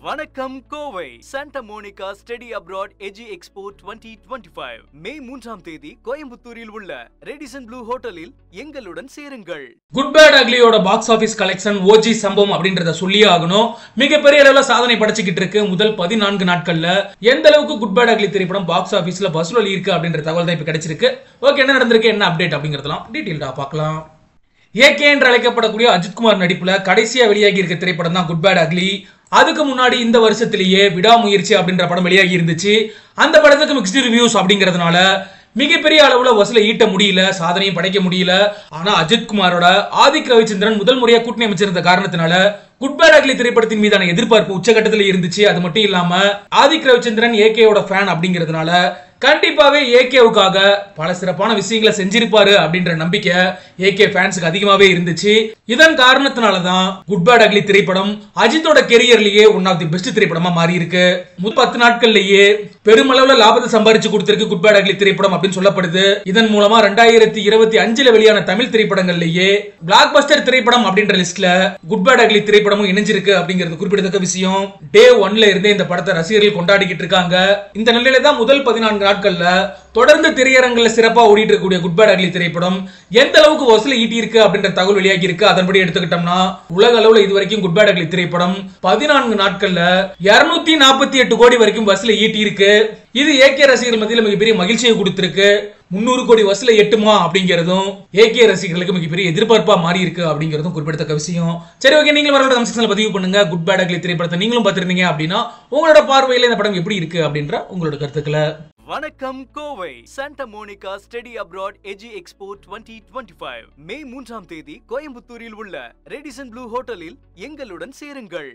வணக்கம் Kovai Santa Monica study abroad எஜி expo 2025 May 3ஆம் தேதி கோயம்புத்தூரில் உள்ள ரெடிசன் ப்ளூ ஹோட்டலில் எங்களுடன் சேருங்கள். குட் பேட் அக்லியோட பாக்ஸ் ஆபீஸ் கலெக்ஷன் ஓஜி சம்பவம் அப்படின்றத சொல்லியே ஆகணும். மிகப்பெரிய அளவுல சாதனை படைச்சுக்கிட்டு இருக்கு. முதல் 14 நாட்கள்ல எந்த அளவுக்கு குட் பேட் அக்லி திரைப்படம் பாக்ஸ் ஆபீஸ்ல வசூல் இருக்கு அப்படின்ற தகவல் தான் இப்ப கிடைச்சிருக்கு. ஓகே, என்ன நடந்திருக்கு, என்ன அப்டேட் அப்படிங்கறதெல்லாம் டீடைல்டா பார்க்கலாம். ஏகே என்று அழைக்கப்படக்கூடிய அஜித்குமார் நடிப்புல கடைசியா வெளியாகி இருக்க திரைப்படம் தான் குட் பேட் அக்லி. அதுக்கு முன்னாடி இந்த வருஷத்திலேயே விடாமுயற்சி அப்படின்ற படம் வெளியாகி இருந்துச்சு. அந்த படத்துக்கு மிக்ஸ்டு ரிவ்யூஸ் அப்படிங்கிறதுனால மிகப்பெரிய அளவுல வசூலை ஈட்ட முடியல, சாதனையும் படைக்க முடியல. ஆனா அஜித்குமாரோட ஆதிக் ரவிச்சந்திரன் முதல் முறையா கூட்டணி அமைச்சிருந்த காரணத்தினால குட் பேட் அக்லி திரைப்படத்தின் மீதான எதிர்பார்ப்பு உச்சகட்டத்தில் இருந்துச்சு. அது மட்டும் இல்லாம ஆதிக் ரவிச்சந்திரன் ஏகேயோட ஃபேன் அப்படிங்கிறதுனால கண்டிப்பாவே ஏகேவுக்காக பல சிறப்பான விஷயங்களை செஞ்சிருப்பாரு அப்படின்ற நம்பிக்கை ஏகே ஃபேன்ஸுக்கு அதிகமாவே இருந்துச்சு. இதன் காரணத்தினாலதான் குட் பேட் அக்லி திரைப்படம் அஜித்தோட கெரியர்லயே ஒன் ஆஃப் தி பெஸ்ட் திரைப்படமா மாறி இருக்கு. 10 நாட்கள்லயே பெருமளவுல லாபத்தை சம்பாரிச்சு கொடுத்திருக்கு குட் பேட் அக்லி திரைப்படம் அப்படின்னு சொல்லப்படுது. இதன் மூலமா 2025 வெளியான தமிழ் திரைப்படங்கள்லயே பிளாக் பஸ்டர் திரைப்படம் அப்படின்ற லிஸ்ட்ல குட் பேட் அக்லி திரைப்படமும் இணைஞ்சிருக்கு அப்படிங்கிறது குறிப்பிடத்தக்க விஷயம். டே 1ல இருந்தே இந்த படத்தை ரசிகர்கள் கொண்டாடிக்கிட்டு இருக்காங்க. இந்த நிலையில தான் முதல் 14 நாட்கள்ல தொடர்ந்து திரையரங்குல சிறப்பா ஓடிட்டு இருக்கக்கூடிய குட் பேட் அக்லி திரைப்படம் எந்த அளவுக்கு வசூலை ஈட்டி இருக்கு அப்படின்ற தகவல் வெளியாகி இருக்கு. அதன்படி எடுத்துக்கிட்டோம்னா உலக அளவுல இதுவரைக்கும் குட் பேட் அக்லி திரைப்படம் 14 நாட்கள்ல 248 கோடி வரைக்கும் வசூலை ஈட்டி இருக்கு. இது ஏகே ரசிகர்கள் மத்தியில் மிகப்பெரிய மகிழ்ச்சியை கொடுத்திருக்கு. 300 கோடி வசூலை எட்டுமா அப்படிங்கிறதும் ஏகே ரசிகர்களுக்கு மிகப்பெரிய எதிர்பார்ப்பா மாறி இருக்கு அப்படிங்கிறதும் குறிப்பிடத்தக்க விஷயம். சரி, ஓகே, நீங்களும் வரலாறு கமெண்ட் பதிவு பண்ணுங்க. குட் பேட் அக்லி திரைப்படத்தை நீங்களும் பார்த்திருந்தீங்க அப்படின்னா உங்களோட பார்வையில இந்த படம் எப்படி இருக்கு அப்படின்ற உங்களோட கருத்துக்களை. வணக்கம் Kovai Santa Monica study abroad எஜி எக்ஸ்போ 2025 மே 3ஆம் தேதி கோயம்புத்தூரில் உள்ள ரெடிசன் ப்ளூ ஹோட்டலில் எங்களுடன் சேருங்கள்.